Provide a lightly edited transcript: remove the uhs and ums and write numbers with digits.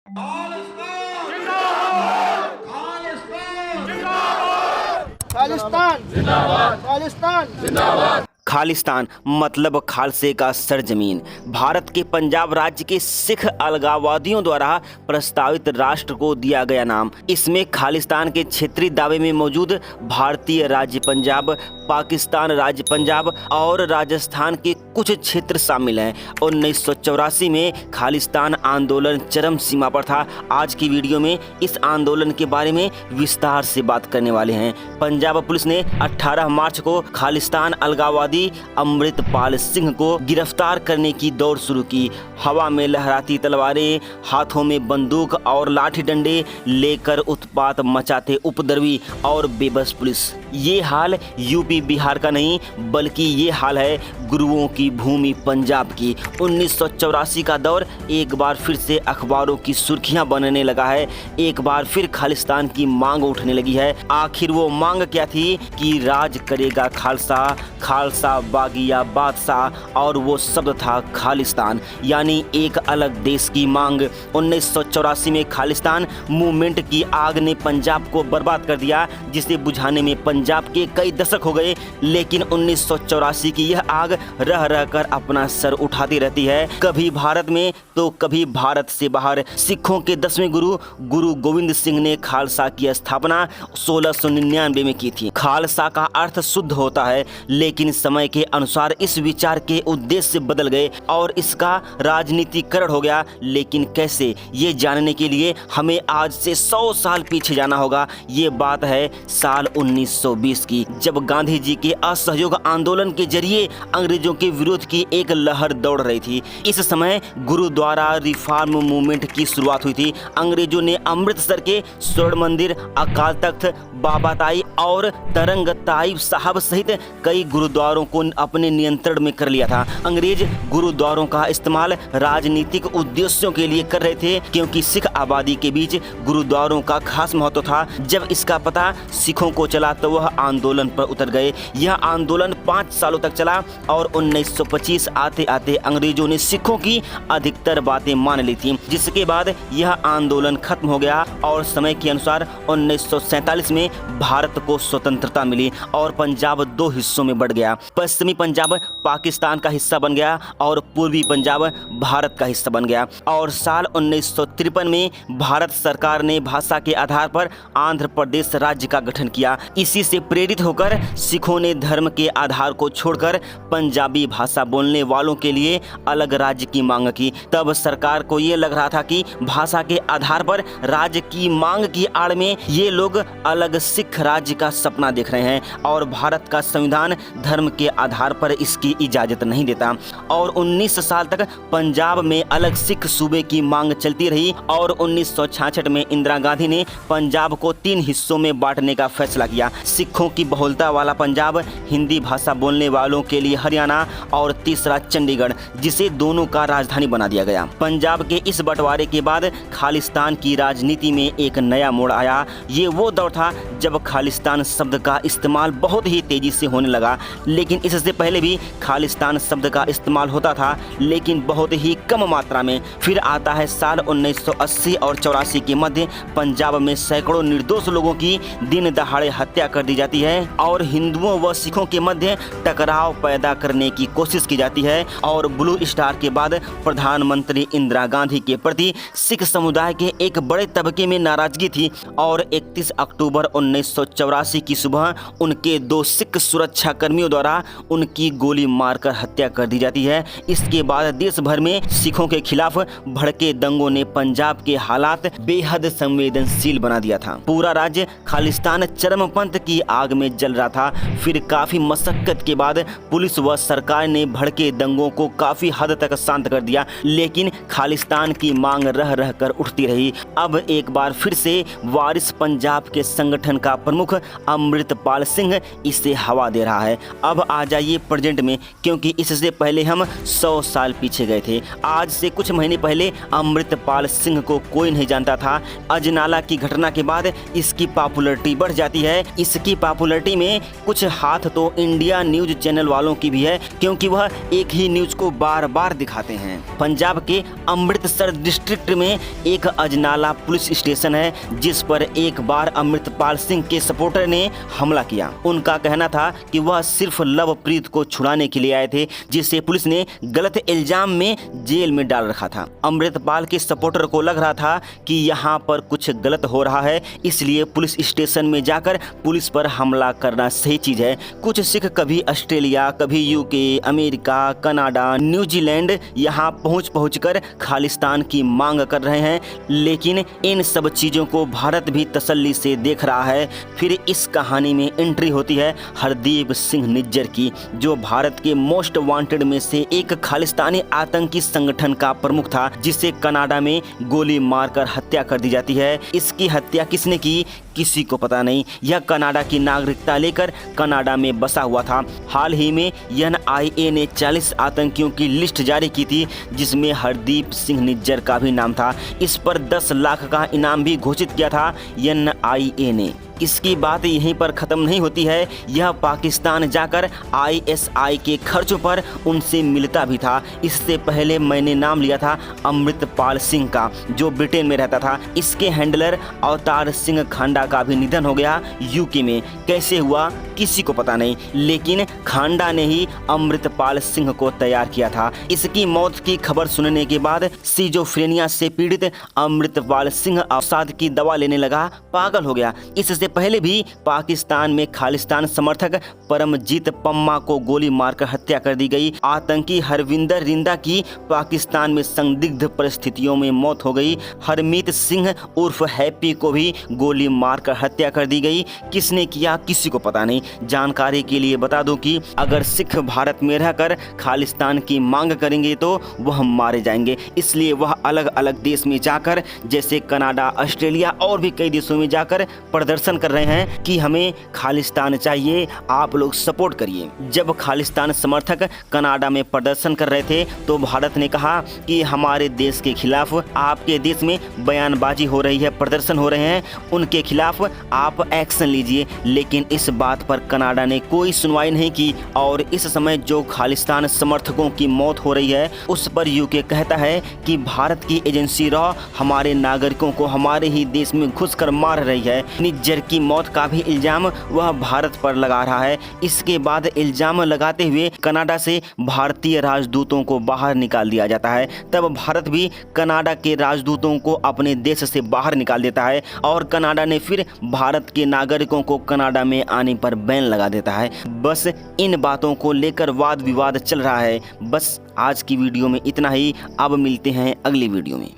खालिस्तान जिंदाबाद, खालिस्तान जिंदाबाद। खालिस्तान मतलब खालसे का सरजमीन। भारत के पंजाब राज्य के सिख अलगाववादियों द्वारा प्रस्तावित राष्ट्र को दिया गया नाम। इसमें खालिस्तान के क्षेत्रीय दावे में मौजूद भारतीय राज्य पंजाब, पाकिस्तान राज्य पंजाब और राजस्थान के कुछ क्षेत्र शामिल हैं। 1984 में खालिस्तान आंदोलन चरम सीमा पर था। आज की वीडियो में इस आंदोलन के बारे में विस्तार से बात करने वाले हैं। पंजाब पुलिस ने 18 मार्च को खालिस्तान अलगाववादी अमृतपाल सिंह को गिरफ्तार करने की दौड़ शुरू की। हवा में लहराती तलवारें, हाथों में बंदूक और लाठी डंडे लेकर उत्पात मचाते उपद्रवी और बेबस पुलिस। ये हाल यूपी बिहार का नहीं बल्कि ये हाल है गुरुओं की भूमि पंजाब की। 1984 का दौर एक बार फिर से अखबारों की सुर्खियां बनने लगा है। एक बार फिर खालिस्तान की मांग उठने लगी है। आखिर वो मांग क्या थी कि राज करेगा खालसा, खालसा बागिया बादशाह, और वो शब्द था खालिस्तान, यानी एक अलग देश की मांग। 1984 में खालिस्तान मूवमेंट की आग ने पंजाब को बर्बाद कर दिया, जिसे बुझाने में पंजाब के कई दशक हो गए। लेकिन 1984 की यह आग रह रह कर अपना सर उठाती रहती है, कभी भारत में तो कभी भारत से बाहर। सिखों के 10वें गुरु गुरु गोविंद सिंह ने खालसा की स्थापना 1699 में की थी। खालसा का अर्थ शुद्ध होता है, लेकिन समय के अनुसार इस विचार के उद्देश्य बदल गए और इसका राजनीतिकरण हो गया। लेकिन कैसे, ये जानने के लिए हमें आज से 100 साल पीछे जाना होगा। ये बात है साल 1920 की, जब गांधी जी के असहयोग आंदोलन के जरिए अंग्रेजों के विरोध की एक लहर दौड़ रही थी। इस समय गुरुद्वारा रिफॉर्म मूवमेंट की शुरुआत हुई थी। अंग्रेजों ने अमृतसर के स्वर्ण मंदिर, अकाल तख्त, बाबा ताई और तरंग ताइब साहब सहित कई गुरुद्वारों को अपने नियंत्रण में कर लिया था। अंग्रेज गुरुद्वारों का इस्तेमाल राजनीतिक उद्देश्यों के लिए कर रहे थे, क्योंकि सिख आबादी के बीच गुरुद्वारों का खास महत्व था। जब इसका पता सिखों को चला तो वह आंदोलन पर उतर गए। यह आंदोलन 5 सालों तक चला और 1925 आते आते अंग्रेजों ने सिखों की अधिकतर बातें मान ली थी, जिसके बाद यह आंदोलन खत्म हो गया और समय के अनुसार 1947 में भारत को स्वतंत्रता मिली और पंजाब 2 हिस्सों में बढ़ गया। पश्चिमी पंजाब पाकिस्तान का हिस्सा बन गया और पूर्वी पंजाब भारत का हिस्सा बन गया। और साल 1953 में भारत सरकार ने भाषा के आधार पर आंध्र प्रदेश राज्य का गठन किया। इसी से प्रेरित होकर सिखों ने धर्म के आधार को छोड़कर पंजाबी भाषा बोलने वालों के लिए अलग राज्य की मांग की। तब सरकार को ये लग रहा था कि भाषा के आधार पर राज्य की मांग की आड़ में ये लोग अलग सिख राज्य का सपना देख रहे हैं और भारत का संविधान धर्म के आधार पर इसकी इजाजत नहीं देता। और 19 साल तक पंजाब में अलग सिख सूबे की मांग चलती रही और 1966 में इंदिरा गांधी ने पंजाब को 3 हिस्सों में बांटने का फैसला किया। सिखों की बहुलता वाला पंजाब, हिंदी भाषा बोलने वालों के लिए हरियाणा और तीसरा चंडीगढ़, जिसे दोनों का राजधानी बना दिया गया। पंजाब के इस बंटवारे के बाद खालिस्तान की राजनीति में एक नया मोड़ आया। ये वो दौर था जब खालिस्तान शब्द का इस्तेमाल बहुत ही तेजी से होने लगा। लेकिन इससे पहले भी खालिस्तान शब्द का इस्तेमाल होता था, लेकिन बहुत ही कम मात्रा में। फिर आता है साल 1980 और 84 के मध्य पंजाब में सैकड़ों निर्दोष लोगों की दिन दहाड़े हत्या कर दी जाती है और हिंदुओं व सिखों के मध्य टकराव पैदा करने की कोशिश की जाती है। और ब्लू स्टार के बाद प्रधानमंत्री इंदिरा गांधी के प्रति सिख समुदाय के एक बड़े तबके में नाराजगी थी और 31 अक्टूबर 1984 की सुबह उनके 2 सिख सुरक्षा कर्मियों द्वारा उनकी गोली मारकर हत्या कर दी जाती है। इसके बाद देश भर में सिखों के खिलाफ भड़के दंगों ने पंजाब के हालात बेहद संवेदनशील बना दिया था। पूरा राज्य खालिस्तान चरमपंथ की आग में जल रहा था। फिर काफी मशक्कत के बाद पुलिस व सरकार ने भड़के दंगों को काफी हद तक शांत कर दिया, लेकिन खालिस्तान की मांग रह रह कर उठती रही। अब एक बार फिर से वारिस पंजाब के संगठन का प्रमुख अमृतपाल सिंह इसे हवा दे रहा है। अब आ जाइए प्रेजेंट में, क्योंकि इससे पहले हम 100 साल पीछे गए थे। आज से कुछ महीने पहले अमृतपाल सिंह को कोई नहीं जानता था। अजनाला की घटना के बाद इसकी पॉपुलैरिटी बढ़ जाती है। इस इसकी पॉपुलैरिटी में कुछ हाथ तो इंडिया न्यूज चैनल वालों की भी है, क्योंकि वह एक ही न्यूज को बार बार दिखाते हैं। पंजाब के अमृतसर डिस्ट्रिक्ट में एक अजनाला पुलिस स्टेशन है, जिस पर एक बार अमृतपाल सिंह के सपोर्टर ने हमला किया। उनका कहना था कि वह सिर्फ लवप्रीत को छुड़ाने के लिए आए थे, जिसे पुलिस ने गलत इल्जाम में जेल में डाल रखा था। अमृतपाल के सपोर्टर को लग रहा था कि यहाँ पर कुछ गलत हो रहा है, इसलिए पुलिस स्टेशन में जाकर पुलिस पर हमला करना सही चीज है। कुछ सिख कभी ऑस्ट्रेलिया, कभी यूके, अमेरिका, कनाडा, न्यूजीलैंड यहाँ पहुँच कर खालिस्तान की मांग कर रहे हैं, लेकिन इन सब चीजों को भारत भी तसल्ली से देख रहा है। फिर इस कहानी में एंट्री होती है हरदीप सिंह निज्जर की, जो भारत के मोस्ट वांटेड में से एक खालिस्तानी आतंकी संगठन का प्रमुख था, जिसे कनाडा में गोली मारकर हत्या कर दी जाती है। इसकी हत्या किसने की किसी को पता नहीं। यह कनाडा की नागरिकता लेकर कनाडा में बसा हुआ था। हाल ही में NIA ने 40 आतंकियों की लिस्ट जारी की थी, जिसमें हरदीप सिंह निज्जर का भी नाम था। इस पर 10 लाख का इनाम भी घोषित किया था NIA ने। इसकी बात यहीं पर ख़त्म नहीं होती है। यह पाकिस्तान जाकर ISI के खर्चों पर उनसे मिलता भी था। इससे पहले मैंने नाम लिया था अमृतपाल सिंह का, जो ब्रिटेन में रहता था। इसके हैंडलर अवतार सिंह खांडा का भी निधन हो गया यूके में। कैसे हुआ किसी को पता नहीं, लेकिन खांडा ने ही अमृतपाल सिंह को तैयार किया था। इसकी मौत की खबर सुनने के बाद सिजोफ्रेनिया से पीड़ित अमृतपाल सिंह अवसाद की दवा लेने लगा, पागल हो गया। इससे पहले भी पाकिस्तान में खालिस्तान समर्थक परमजीत पम्मा को गोली मारकर हत्या कर दी गई। आतंकी हरविंदर रिंदा की पाकिस्तान में संदिग्ध परिस्थितियों में मौत हो गई। हरमीत सिंह उर्फ हैप्पी को भी गोली मारकर हत्या कर दी गई। किसने किया किसी को पता नहीं। जानकारी के लिए बता दूं कि अगर सिख भारत में रहकर खालिस्तान की मांग करेंगे तो वह मारे जाएंगे। इसलिए वह अलग अलग देश में जाकर, जैसे कनाडा, ऑस्ट्रेलिया और भी कई देशों में जाकर प्रदर्शन कर रहे हैं कि हमें खालिस्तान चाहिए, आप लोग सपोर्ट करिए। जब खालिस्तान समर्थक कनाडा में प्रदर्शन कर रहे थे तो भारत ने कहा कि हमारे देश के खिलाफ आपके देश में बयानबाजी हो रही है, प्रदर्शन हो रहे हैं, उनके खिलाफ आप एक्शन लीजिए। लेकिन इस बात पर कनाडा ने कोई सुनवाई नहीं की और इस समय जो खालिस्तान समर्थकों की मौत हो रही है उस पर यूके कहता है कि भारत की एजेंसी रॉ हमारे नागरिकों को हमारे ही देश में घुसकर मार रही है। निज्जर की मौत का भी इल्जाम वह भारत पर लगा रहा है। इसके बाद इल्जाम लगाते हुए कनाडा से भारतीय राजदूतों को बाहर निकाल दिया जाता है। तब भारत भी कनाडा के राजदूतों को अपने देश से बाहर निकाल देता है और कनाडा ने फिर भारत के नागरिकों को कनाडा में आने पर बैन लगा देता है। बस इन बातों को लेकर वाद विवाद चल रहा है। बस आज की वीडियो में इतना ही। अब मिलते हैं अगली वीडियो में।